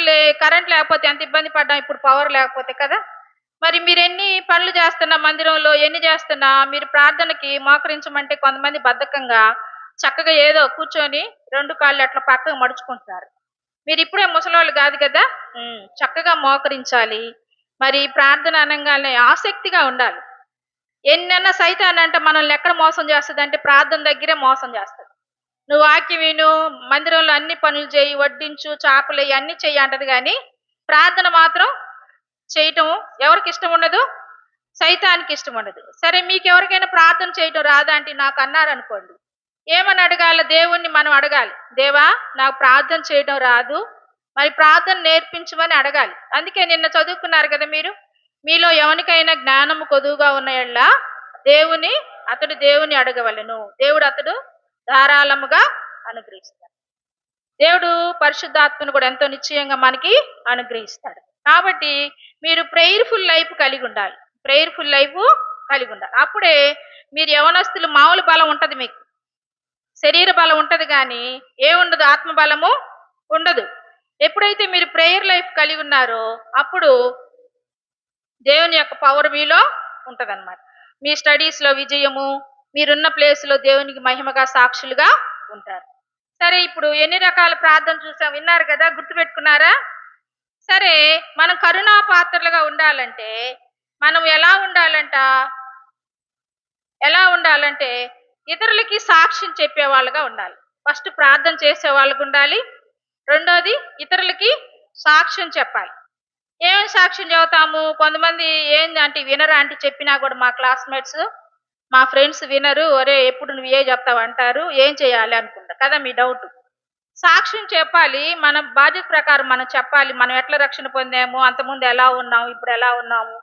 లేకపోతే ఎంత ఇబ్బంది పడ్డాం ఇప్పుడు, పవర్ లేకపోతే కదా. మరి మీరు ఎన్ని పనులు చేస్తున్నా, మందిరంలో ఎన్ని చేస్తున్నా, మీరు ప్రార్థనకి మోకరించమంటే కొంతమంది బద్ధకంగా చక్కగా ఏదో కూర్చొని 2 కాళ్ళు అట్లా పక్కకు మడుచుకుంటున్నారు. మీరు ఇప్పుడే ముసలోళ్ళు కాదు కదా. చక్కగా మోకరించాలి. మరి ప్రార్థన అనగానే ఆసక్తిగా ఉండాలి. ఎన్నన్నా సైతాన్ అంటే మనల్ని ఎక్కడ మోసం చేస్తుంది అంటే ప్రార్థన దగ్గరే మోసం చేస్తుంది. నువ్వు వాక్యం విను, మందిరంలో అన్ని పనులు చేయి, వడ్డించు, చేపలు అన్ని చెయ్యి అంటది, కానీ ప్రార్థన మాత్రం చేయటం ఎవరికి ఇష్టం ఉండదు? సైతానికి ఇష్టం ఉండదు. సరే, మీకు ఎవరికైనా ప్రార్థన చేయటం రాదా అంటే నాకు అన్నారనుకోండి, ఏమని అడగాలి? దేవుణ్ణి మనం అడగాలి. దేవా, నాకు ప్రార్థన చేయడం రాదు, మరి ప్రార్థన నేర్పించమని అడగాలి. అందుకే నిన్న చదువుకున్నారు కదా మీరు, మీలో ఎవరికైనా జ్ఞానము కొదువుగా ఉన్న దేవుని అడగవలెను, దేవుడు అతడు ధారాళముగా అనుగ్రహిస్తాడు. దేవుడు పరిశుద్ధాత్మను కూడా ఎంతో నిశ్చయంగా మనకి అనుగ్రహిస్తాడు. కాబట్టి మీరు ప్రేయర్ఫుల్ లైఫ్ కలిగి ఉండాలి. ప్రేయర్ఫుల్ లైఫ్ కలిగి ఉండాలి. అప్పుడే మీరు యవనస్తులు, మామూలు బలం ఉంటది, మీకు శరీర బలం ఉంటది, కానీ ఏముండదు? ఆత్మ బలము ఉండదు. ఎప్పుడైతే మీరు ప్రేయర్ లైఫ్ కలిగి ఉన్నారో అప్పుడు దేవుని యొక్క పవర్ మీలో ఉంటదన్నమాట. మీ స్టడీస్ లో విజయము, మీరున్న ప్లేస్ లో దేవునికి మహిమగా సాక్షులుగా ఉంటారు. సరే, ఇప్పుడు ఎన్ని రకాల ప్రార్థన చూసాం, విన్నారు కదా, గుర్తుపెట్టుకున్నారా? సరే, మనం కరుణా పాత్రలుగా ఉండాలంటే మనం ఎలా ఉండాలంటే ఇతరులకి సాక్ష్యం చెప్పేవాళ్ళుగా ఉండాలి. ఫస్ట్ ప్రార్థన చేసే వాళ్ళకు ఉండాలి. రెండోది ఇతరులకి సాక్ష్యం చెప్పాలి. ఏమేమి సాక్ష్యం చెబుతాము? కొంతమంది ఏంటంటే వినరా అంటే చెప్పినా కూడా మా క్లాస్మేట్స్, మా ఫ్రెండ్స్ వినరు. ఒరే, ఎప్పుడు నువ్వు ఏ చెప్తావు అంటారు. ఏం చేయాలి అనుకుంటా కదా మీ డౌట్. సాక్ష్యం చెప్పాలి. మన బాధ్యత ప్రకారం మనం చెప్పాలి. మనం ఎట్లా రక్షణ పొందాము, అంతకుముందు ఎలా ఉన్నాము, ఇప్పుడు ఎలా ఉన్నాము.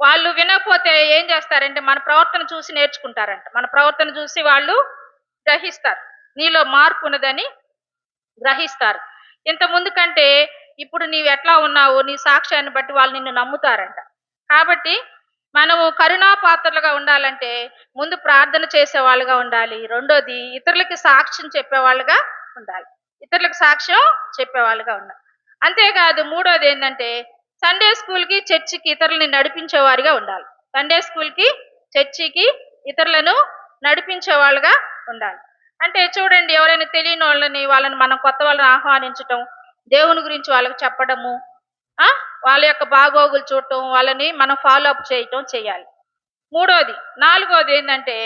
వాళ్ళు వినకపోతే ఏం చేస్తారంటే మన ప్రవర్తన చూసి నేర్చుకుంటారంట. మన ప్రవర్తన చూసి వాళ్ళు గ్రహిస్తారు, నీలో మార్పు ఉన్నదని గ్రహిస్తారు. ఇంత ముందు కంటే ఇప్పుడు నీవు ఎట్లా ఉన్నావు, నీ సాక్ష్యాన్ని బట్టి వాళ్ళు నిన్ను నమ్ముతారంట. కాబట్టి మనము కరుణా పాత్రలుగా ఉండాలంటే ముందు ప్రార్థన చేసే వాళ్ళుగా ఉండాలి. రెండోది ఇతరులకి సాక్ష్యం చెప్పేవాళ్ళుగా ఉండాలి. అంతేకాదు, మూడోది ఏంటంటే సండే స్కూల్కి, చర్చికి ఇతరులని నడిపించేవారిగా ఉండాలి. సండే స్కూల్కి, చర్చికి ఇతరులను నడిపించే వాళ్ళుగా ఉండాలి. అంటే చూడండి, ఎవరైనా తెలియని వాళ్ళని మనం కొత్త వాళ్ళని ఆహ్వానించటం, దేవుని గురించి వాళ్ళకి చెప్పడము, వాళ్ళ యొక్క బాగోగులు చూడటం, వాళ్ళని మనం ఫాలో అప్ చేయటం చేయాలి. నాలుగోది ఏంటంటే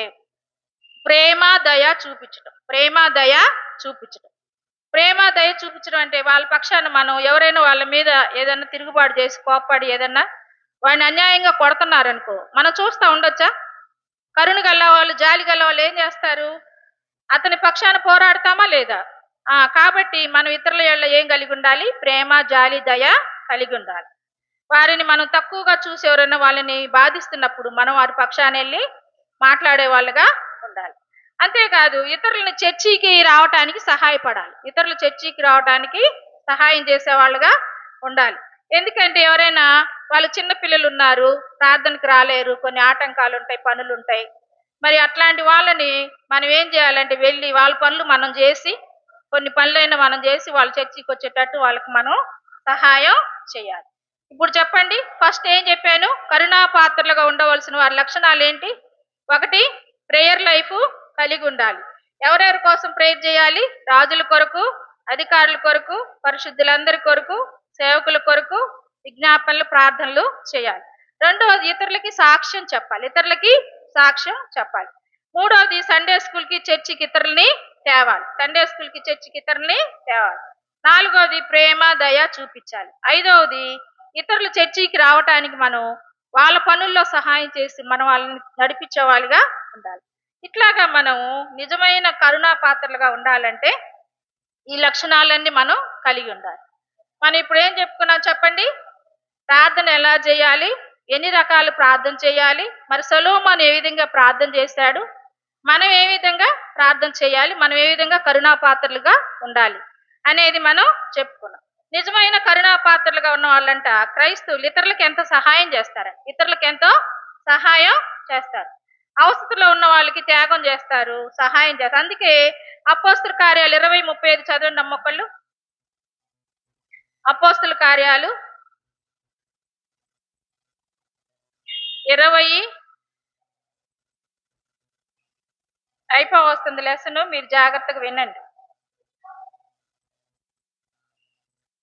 ప్రేమ దయ చూపించటం. ప్రేమ దయ చూపించడం అంటే వాళ్ళ పక్షాన మనం ఎవరైనా వాళ్ళ మీద ఏదైనా తిరుగుబాటు చేసి కోప్పడి ఏదన్నా వాడిని అన్యాయంగా కొడుతున్నారనుకో, మనం చూస్తూ ఉండొచ్చా? కరుణ గల్ల వాళ్ళు, జాలి గల్ల వాళ్ళు ఏం చేస్తారు? అతని పక్షాన పోరాడతామా లేదా? కాబట్టి మనం ఇతరుల యెడల ఏం కలిగి ఉండాలి? ప్రేమ, జాలి, దయ కలిగి ఉండాలి. వారిని మనం తక్కువగా చూసి ఎవరైనా వాళ్ళని బాధిస్తున్నప్పుడు మనం వారి పక్షాన వెళ్ళి మాట్లాడే వాళ్ళుగా ఉండాలి. అంతేకాదు, ఇతరులను చర్చికి రావటానికి సహాయపడాలి. ఇతరులు చర్చికి రావటానికి సహాయం చేసే వాళ్ళుగా ఉండాలి. ఎందుకంటే ఎవరైనా వాళ్ళు చిన్న పిల్లలు ఉన్నారు, ప్రార్థనకు రాలేరు, కొన్ని ఆటంకాలు ఉంటాయి, పనులు ఉంటాయి. మరి అట్లాంటి వాళ్ళని మనం ఏం చేయాలంటే వెళ్ళి వాళ్ళ పనులు మనం చేసి, కొన్ని పనులైనా మనం చేసి వాళ్ళ చర్చికి వచ్చేటట్టు వాళ్ళకి మనం సహాయం చేయాలి. ఇప్పుడు చెప్పండి, ఫస్ట్ ఏం చెప్పాను? కరుణా పాత్రలుగా ఉండవలసిన వారి లక్షణాలు ఏంటి? 1, ప్రేయర్ లైఫ్ కలిగి ఉండాలి. ఎవరెవరి కోసం ప్రేయర్ చేయాలి? రాజుల కొరకు, అధికారుల కొరకు, పరిశుద్ధులందరి కొరకు, సేవకుల కొరకు విజ్ఞాపనలు, ప్రార్థనలు చేయాలి. రెండవది ఇతరులకి సాక్ష్యం చెప్పాలి, ఇతరులకి సాక్ష్యం చెప్పాలి. మూడవది సండే స్కూల్కి చర్చికి ఇతరులని తేవాలి, సండే స్కూల్కి చర్చికి ఇతరులని తేవాలి. నాలుగవది ప్రేమ దయ చూపించాలి. ఐదవది ఇతరులు చర్చికి రావటానికి మనం వాళ్ళ పనుల్లో సహాయం చేసి మనం వాళ్ళని నడిపించే వాళ్ళుగా ఉండాలి. ఇట్లాగా మనము నిజమైన కరుణా పాత్రలుగా ఉండాలంటే ఈ లక్షణాలన్నీ మనం కలిగి ఉండాలి. మనం ఇప్పుడు ఏం చెప్పుకున్నాం చెప్పండి? ప్రార్థన ఎలా చేయాలి, ఎన్ని రకాల ప్రార్థన చేయాలి, మరి సొలొమోను ఏ విధంగా ప్రార్థన చేశాడు, మనం ఏ విధంగా ప్రార్థన చేయాలి, మనం ఏ విధంగా కరుణా పాత్రలుగా ఉండాలి అనేది మనం చెప్పుకున్నాం. నిజమైన కరుణా పాత్రలుగా ఉన్న వాళ్ళంట క్రైస్తవులు ఇతరులకు ఎంతో సహాయం చేస్తారంట, ఇతరులకు ఎంతో సహాయం చేస్తారు, అవసరంలో ఉన్న వాళ్ళకి త్యాగం చేస్తారు, సహాయం చేస్తారు. అందుకే అపోస్తుల కార్యాలు 20:35 చదవండి అమ్మొక్కళ్ళు. అపోస్తుల కార్యాలు 20 అయిపోవస్తుంది లెసన్, మీరు జాగ్రత్తగా వినండి.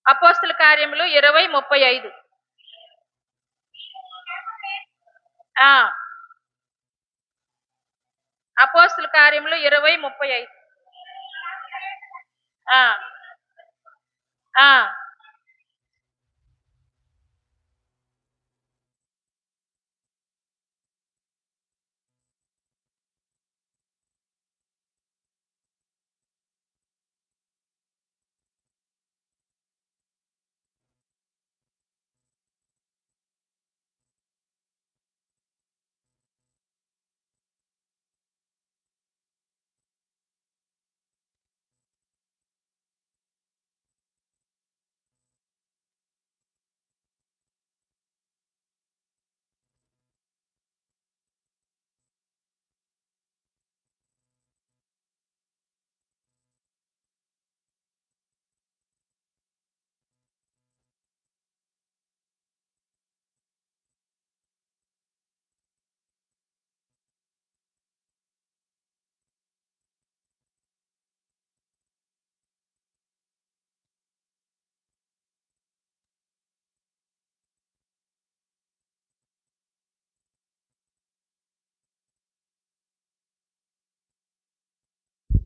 అపోస్తుల కార్యములు 20:35. అపోస్తుల కార్యములు 20:35.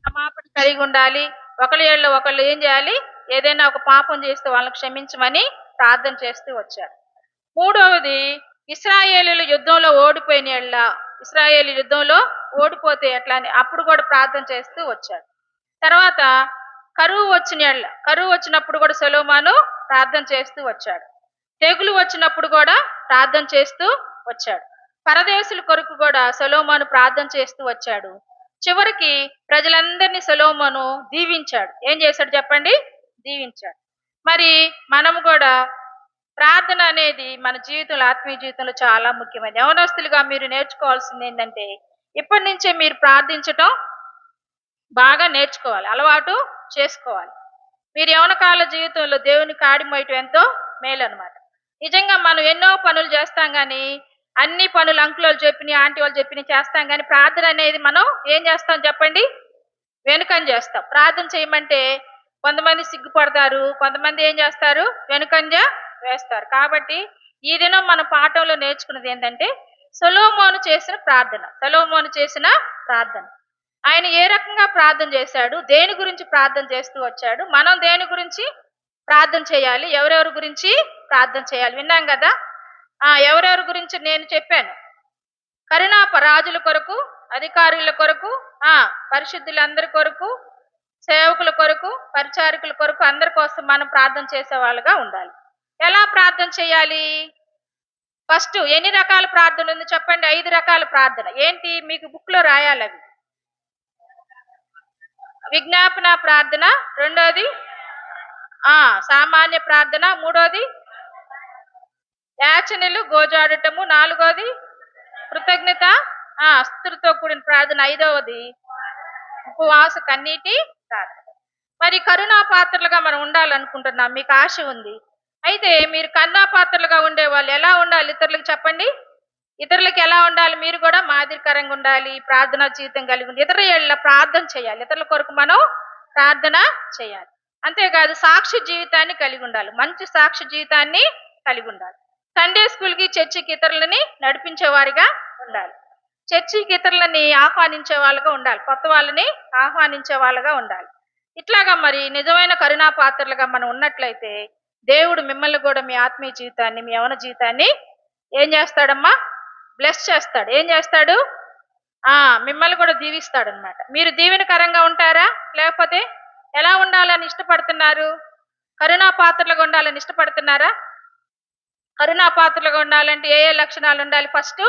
క్షమాపణ కలిగి ఉండాలి. ఒకళ్ళు ఏం చేయాలి, ఏదైనా ఒక పాపం చేస్తే వాళ్ళని క్షమించమని ప్రార్థన చేస్తూ వచ్చారు. మూడవది ఇశ్రాయేలీయులు యుద్ధంలో ఓడిపోయిన ఎడ్ల, ఇశ్రాయేలు యుద్ధంలో ఓడిపోతే ఎట్లా అని అప్పుడు కూడా ప్రార్థన చేస్తూ వచ్చాడు. తర్వాత కరువు వచ్చినప్పుడు కూడా సొలొమోను ప్రార్థన చేస్తూ వచ్చాడు. తెగులు వచ్చినప్పుడు కూడా ప్రార్థన చేస్తూ వచ్చాడు. పరదేశుల కొరకు కూడా సొలొమోను ప్రార్థన చేస్తూ వచ్చాడు. చివరికి ప్రజలందరినీ సొలొమోను దీవించాడు. ఏం చేశాడు చెప్పండి? దీవించాడు. మరి మనము కూడా ప్రార్థన అనేది మన జీవితంలో, ఆత్మీయ జీవితంలో చాలా ముఖ్యమైనది. యవనస్తులుగా మీరు నేర్చుకోవాల్సింది ఏంటంటే ఇప్పటి నుంచే మీరు ప్రార్థించటం బాగా నేర్చుకోవాలి, అలవాటు చేసుకోవాలి. మీరు యవనకాల జీవితంలో దేవుని కాడి మోయటం ఎంతో మేలు అనమాట. నిజంగా మనం ఎన్నో పనులు చేస్తాం కానీ, అన్ని పనులు అంకులు చెప్పినాయి, ఆంటీ వాళ్ళు చెప్పినాయి చేస్తాం కానీ ప్రార్థన అనేది మనం ఏం చేస్తాం చెప్పండి? వెనుకని చేస్తాం. ప్రార్థన చేయమంటే కొంతమంది సిగ్గుపడతారు, కొంతమంది ఏం చేస్తారు, వెనుకంజ వేస్తారు. కాబట్టి ఈ దినం మన పాఠంలో నేర్చుకున్నది ఏంటంటే సొలొమోను చేసిన ప్రార్థన. ఆయన ఏ రకంగా ప్రార్థన చేశాడు, దేని గురించి ప్రార్థన చేస్తూ వచ్చాడు, మనం దేని గురించి ప్రార్థన చేయాలి, ఎవరెవరి గురించి ప్రార్థన చేయాలి విన్నాం కదా. ఎవరెవరి గురించి నేను చెప్పాను. రాజుల కొరకు, అధికారుల కొరకు, పరిశుద్ధులందరి కొరకు, సేవకుల కొరకు, పరిచారకుల కొరకు, అందరి కోసం మనం ప్రార్థన చేసే వాళ్ళుగా ఉండాలి. ఎలా ప్రార్థన చేయాలి? ఫస్ట్ ఎన్ని రకాల ప్రార్థన ఉంది చెప్పండి? 5 రకాల ప్రార్థన. ఏంటి? మీకు బుక్ లో రాయాలి అవి. విజ్ఞాపన ప్రార్థన, రెండోది సామాన్య ప్రార్థన, మూడోది యాచనలు గోజాడటము, నాలుగోది కృతజ్ఞత స్తుతితో కూడిన ప్రార్థన, ఐదవది ఉపవాస కన్నీటి ప్రార్థన. మరి కరుణా పాత్రలుగా మనం ఉండాలనుకుంటున్నాం, మీకు ఆశ ఉంది. అయితే మీరు కరుణా పాత్రలుగా ఉండే వాళ్ళు ఎలా ఉండాలి ఇతరులకు చెప్పండి? ఇతరులకు ఎలా ఉండాలి? మీరు కూడా మాదిరికరంగా ఉండాలి, ప్రార్థనా జీవితం కలిగి ఉండి ఇతరుల ప్రార్థన చేయాలి, ఇతరుల కొరకు మనం ప్రార్థన చేయాలి. అంతేకాదు సాక్షి జీవితాన్ని కలిగి ఉండాలి, మంచి సాక్షి జీవితాన్ని కలిగి ఉండాలి. సండే స్కూల్కి చర్చికి ఇతరులని నడిపించేవారిగా ఉండాలి. చర్చికి ఇతరులని ఆహ్వానించే వాళ్ళగా ఉండాలి. కొత్త వాళ్ళని ఆహ్వానించే వాళ్ళగా ఉండాలి. ఇట్లాగా మరి నిజమైన కరుణా పాత్రలుగా మనం ఉన్నట్లయితే దేవుడు మిమ్మల్ని కూడా మీ ఆత్మీయ జీవితాన్ని, మీ యవన జీవితాన్ని ఏం చేస్తాడమ్మా? బ్లెస్ చేస్తాడు. ఏం చేస్తాడు? మిమ్మల్ని కూడా దీవిస్తాడు అనమాట. మీరు దీవెనకరంగా ఉంటారా? లేకపోతే ఎలా ఉండాలని ఇష్టపడుతున్నారు? కరుణా పాత్రలుగా ఉండాలని ఇష్టపడుతున్నారా? కరుణా పాత్రలుగా ఉండాలంటే ఏ లక్షణాలు ఉండాలి? First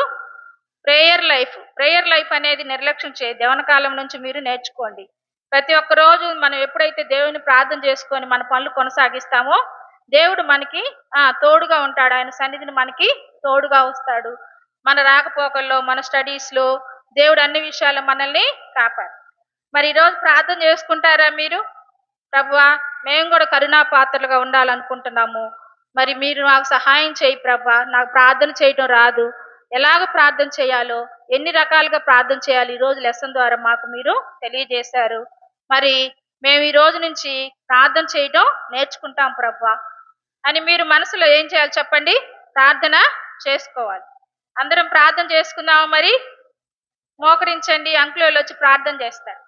prayer life. Prayer life అనేది నిర్లక్ష్యం చేయదు. యవ్వన కాలం నుంచి మీరు నేర్చుకోండి. ప్రతి ఒక్క రోజు మనం ఎప్పుడైతే దేవుని ప్రార్థన చేసుకొని మన పనులు కొనసాగిస్తామో దేవుడు మనకి తోడుగా ఉంటాడు. ఆయన సన్నిధిని మనకి తోడుగా వస్తాడు. మన రాకపోకల్లో, మన స్టడీస్లో దేవుడు అన్ని విషయాలు మనల్ని కాపాడు. మరి ఈరోజు ప్రార్థన చేసుకుంటారా మీరు? ప్రభువా, మేము కూడా కరుణా పాత్రలుగా ఉండాలనుకుంటున్నాము. మరి మీరు నాకు సహాయం చేయి ప్రభువా, నాకు ప్రార్థన చేయడం రాదు, ఎలాగ ప్రార్థన చేయాలో, ఎన్ని రకాలుగా ప్రార్థన చేయాలి ఈరోజు లెసన్ ద్వారా మాకు మీరు తెలియజేశారు. మరి మేము ఈ రోజు నుంచి ప్రార్థన చేయడం నేర్చుకుంటాం ప్రభువా అని మీరు మనసులో ఏం చేయాలి చెప్పండి? ప్రార్థన చేసుకోవాలి. అందరం ప్రార్థన చేసుకుందాము. మరి మోకరించండి. అంకులు వచ్చి ప్రార్థన చేస్తారు.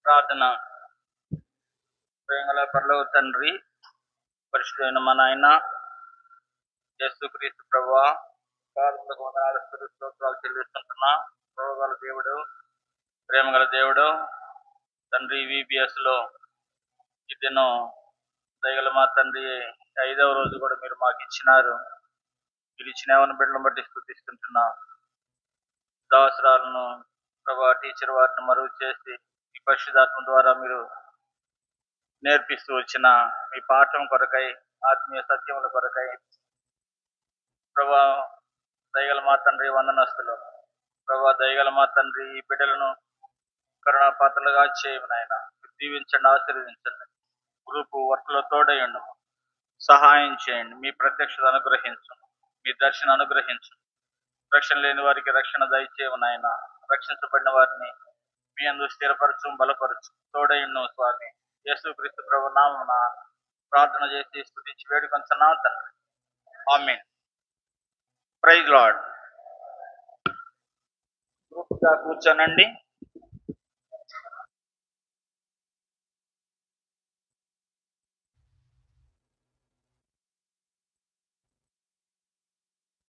ప్రార్థన. ప్రేమగల పరలోక తండ్రి, పరిశుద్ధమైన మా నాయన యేసుక్రీస్తు ప్రభువా, పాదములకు వందనాలు, స్తోత్రాలు చెల్లిస్తుంటున్నా. ప్రేమగల దేవుడు, ప్రేమగల దేవుడు తండ్రి, VBS లో ఈ దినం దయగల మా తండ్రి 5వ రోజు కూడా మీరు మాకు ఇచ్చినారు. మీరు ఇచ్చిన యవన బిడ్డలను బట్టి స్తుతిస్తుంటున్నా. దాసరాలను ప్రభా, టీచర్ వారిని మరుగు చేసి ఈ పరిశుద్ధాత్మ ద్వారా మీరు నేర్పిస్తూ వచ్చిన మీ పాఠం కొరకై, ఆత్మీయ సత్యముల కొరకై ప్రభా, దయగల మా తండ్రి వందనస్తులు. ప్రభా, దయగల మా తండ్రి, ఈ బిడ్డలను కరుణా పాత్రలుగా చేయమని ఆయన దీవించండి, ఆశీర్వదించండి. గ్రూపు వర్క్లో తోడయండి, సహాయం చేయండి. మీ ప్రత్యక్షత అనుగ్రహించండి, మీ దర్శనం అనుగ్రహించండి. రక్షణ లేని వారికి రక్షణ దయచేయమని ఆయన, రక్షించబడిన వారిని మీ అందు స్థిరపరచు, బలపరచు, తోడయుండు స్వామి. యేసుక్రీస్తు ప్రభు నామమున ప్రార్థన చేసి స్తుతించి వేడుకొంచున్నాం తండ్రి. ఆమేన్. Praise Lord. గ్రూప్గా కూర్చోనండి.